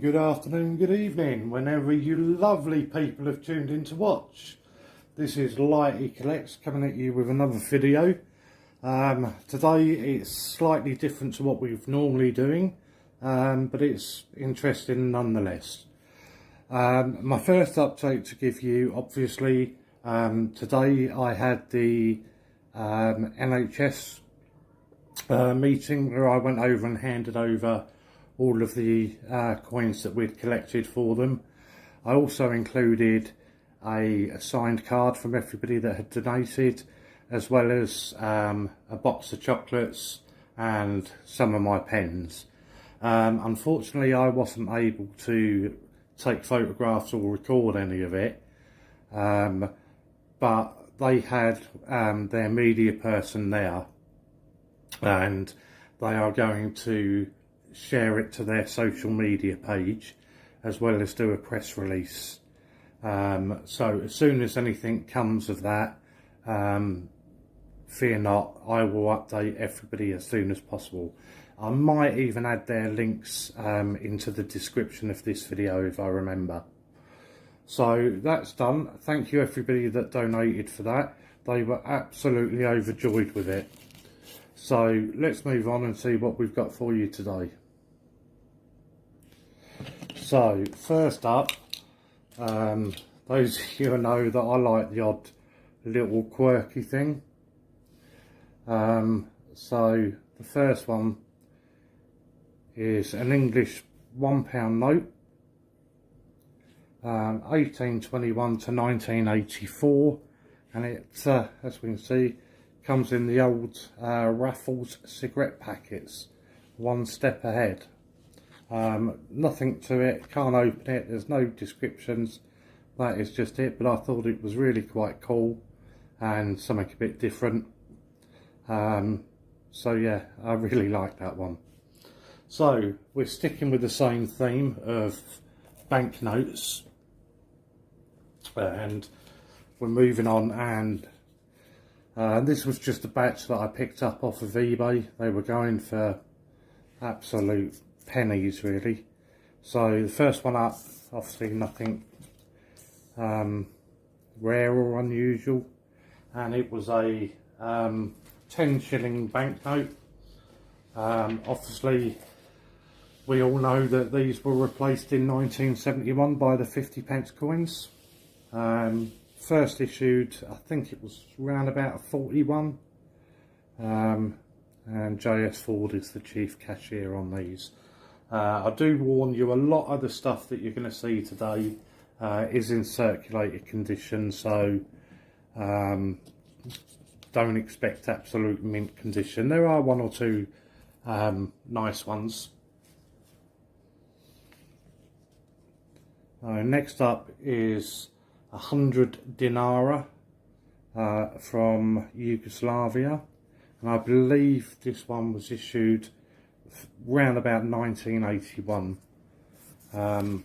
good afternoon, good evening, whenever you lovely people have tuned in to watch. This is Lighty Collects coming at you with another video. Today it's slightly different to what we're normally doing, but it's interesting nonetheless. My first update to give you, obviously, today I had the NHS meeting where I went over and handed over all of the coins that we'd collected for them. I also included a signed card from everybody that had donated, as well as a box of chocolates and some of my pens. Unfortunately, I wasn't able to take photographs or record any of it, but they had their media person there, and they are going to share it to their social media page, as well as do a press release. So as soon as anything comes of that, fear not, I will update everybody as soon as possible. I might even add their links into the description of this video if I remember. So that's done. Thank you everybody that donated for that. They were absolutely overjoyed with it. So let's move on and see what we've got for you today. So first up, those of you who know that I like the odd little quirky thing. So the first one is an English £1 note, 1821 to 1984, and it, as we can see, comes in the old Raffles cigarette packets, one step ahead. Nothing to it, can't open it, there's no descriptions, that is just it, but I thought it was really quite cool and something a bit different. So yeah, I really like that one. So we're sticking with the same theme of banknotes, and we're moving on, and this was just a batch that I picked up off of eBay. They were going for absolute pennies really. So the first one up, obviously nothing rare or unusual, and it was a 10 shilling banknote. Obviously we all know that these were replaced in 1971 by the 50p coins. First issued, I think it was around about 41, and J.S. Ford is the chief cashier on these. I do warn you, a lot of the stuff that you're going to see today is in circulated condition, so don't expect absolute mint condition. There are one or two nice ones. Next up is 100 dinara from Yugoslavia, and I believe this one was issued round about 1981. So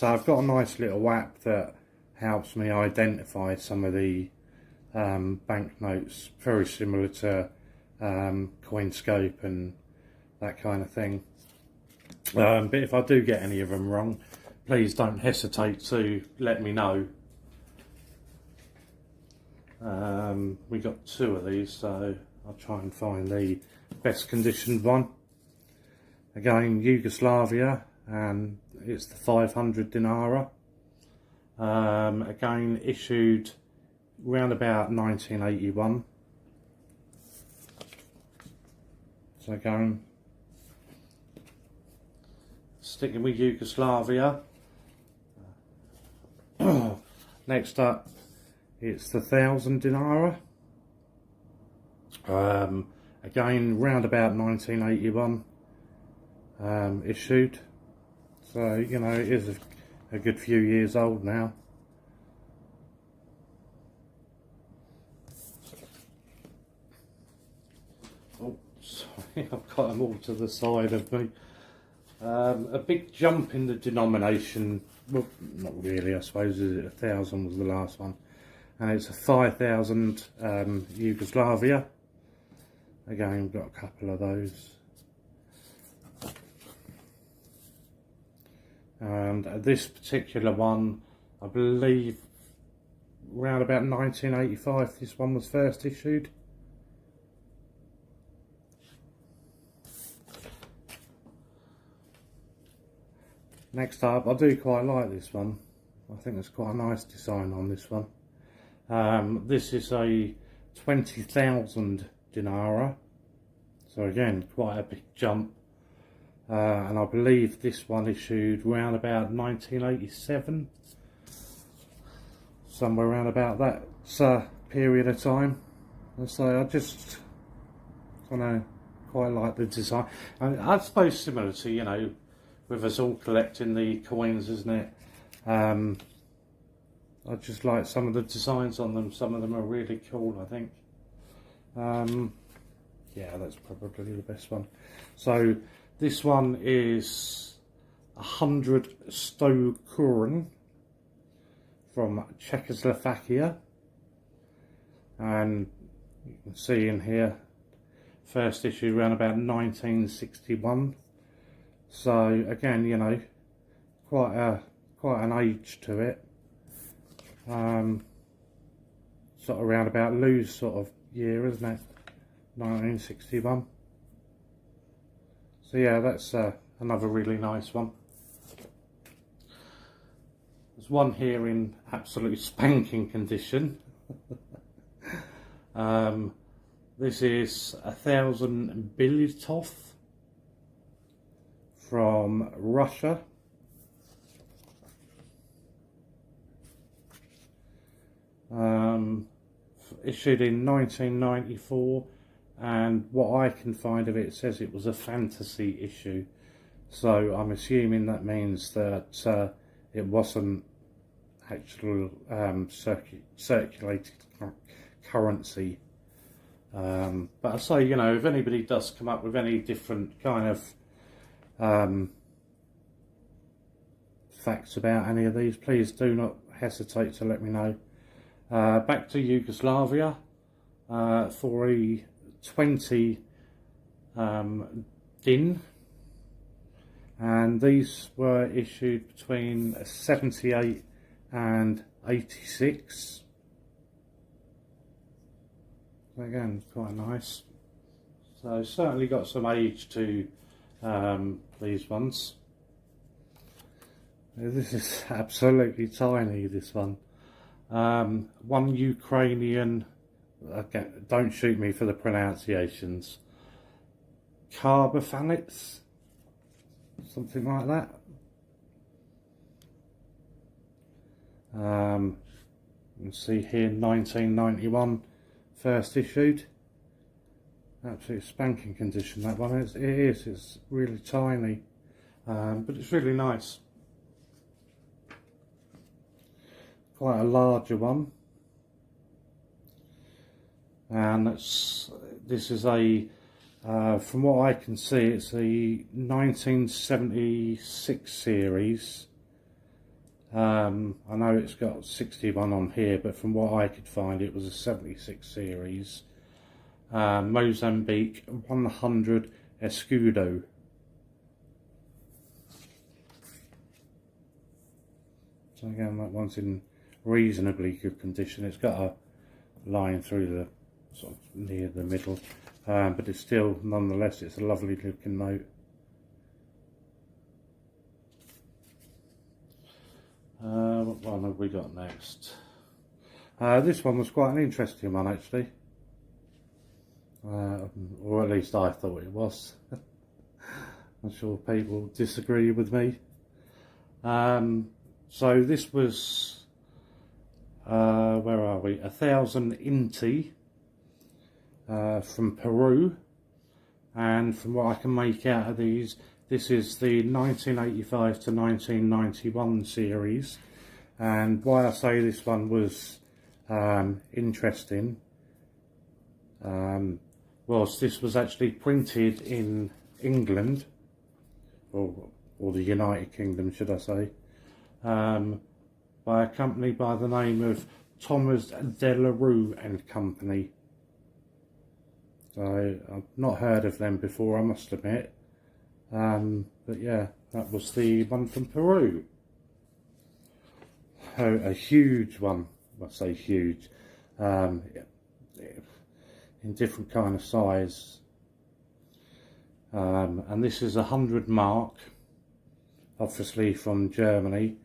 I've got a nice little app that helps me identify some of the banknotes, very similar to Coinscope and that kind of thing. But if I do get any of them wrong, please don't hesitate to let me know. We got two of these, so I'll try and find the best conditioned one. Again, Yugoslavia, and it's the 500 dinara. Again, issued round about 1981. So again, sticking with Yugoslavia. Next up, it's the 1000 dinara. Again, round about 1981 issued. So, you know, it is a good few years old now. Oh, sorry, I've got them all to the side of me. A big jump in the denomination. Well, not really, I suppose, is it? 1000 was the last one. And it's a 5000 Yugoslavia. Again, we've got a couple of those. and this particular one, I believe around about 1985 this one was first issued. Next up, I do quite like this one. I think there's quite a nice design on this one. This is a 20,000 dinara, so again quite a big jump, and I believe this one issued around about 1987, somewhere around about that period of time. And so I just kind of quite like the design, and I suppose similar to, you know, with us all collecting the coins, isn't it? I just like some of the designs on them. Some of them are really cool, I think. Yeah, that's probably the best one. So this one is 100 Sto Korun from Czechoslovakia, and you can see in here first issue around about 1961. So again, you know, quite an age to it. Sort of around about Lou's sort of year, isn't it? 1961. So yeah, that's another really nice one. There's one here in absolute spanking condition. This is 1000 Bilitov from Russia. Issued in 1994, and what I can find of it says it was a fantasy issue, so I'm assuming that means that it wasn't actual circulated currency. But I say, you know, if anybody does come up with any different kind of facts about any of these, please do not hesitate to let me know. Back to Yugoslavia for a 20 din, and these were issued between 78 and 86. Again, quite nice. So certainly got some age to these ones. This is absolutely tiny, this one. One Ukrainian, again, don't shoot me for the pronunciations, Carbophanits, something like that. You can see here 1991 first issued. Absolute spanking condition, that one. It's really tiny, but it's really nice. Quite a larger one, and this is a from what I can see, it's a 1976 series. I know it's got 61 on here, but from what I could find, it was a 76 series. Mozambique 100 Escudo. So again, that one's in reasonably good condition. It's got a line through the sort of near the middle, but it's still, nonetheless, it's a lovely looking note. What one have we got next? This one was quite an interesting one, actually, or at least I thought it was. I'm sure people disagree with me. So this was where are we? 1000 Inti from Peru, and from what I can make out of these, this is the 1985 to 1991 series. And why I say this one was interesting was this was actually printed in England, or the United Kingdom, should I say, by a company by the name of Thomas De La Rue and Company. So I've not heard of them before, I must admit, but yeah, That was the one from Peru. A huge one, I say huge, in different kind of size. And this is 100 mark, obviously from Germany.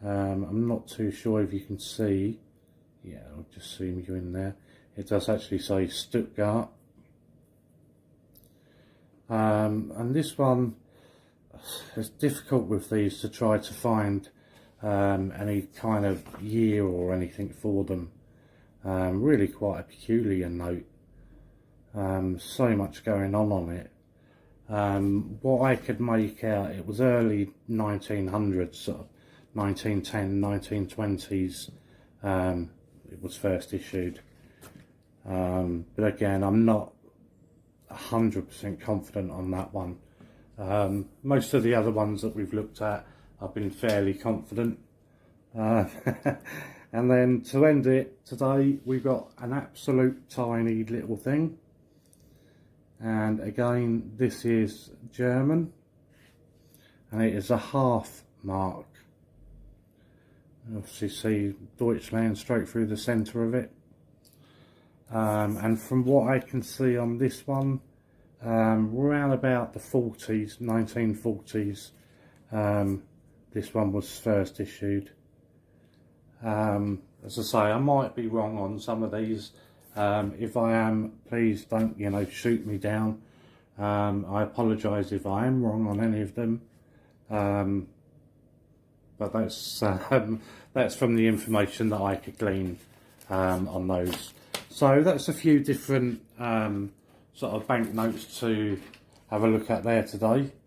I'm not too sure if you can see. Yeah, I'll just zoom you in there. It does actually say Stuttgart. And this one, it's difficult with these to try to find any kind of year or anything for them. Really quite a peculiar note. So much going on it. What I could make out, it was early 1900s, sort of 1910, 1920s. It was first issued. But again, I'm not 100% confident on that one. Most of the other ones that we've looked at, I've been fairly confident. And then to end it today, we've got an absolute tiny little thing. And again, this is German, and it is a half mark. Obviously see Deutschland straight through the centre of it. And from what I can see on this one, around about the 40s, 1940s, this one was first issued. As I say, I might be wrong on some of these. If I am, please don't, shoot me down. I apologise if I am wrong on any of them. But that's from the information that I could glean on those. So that's a few different sort of banknotes to have a look at there today.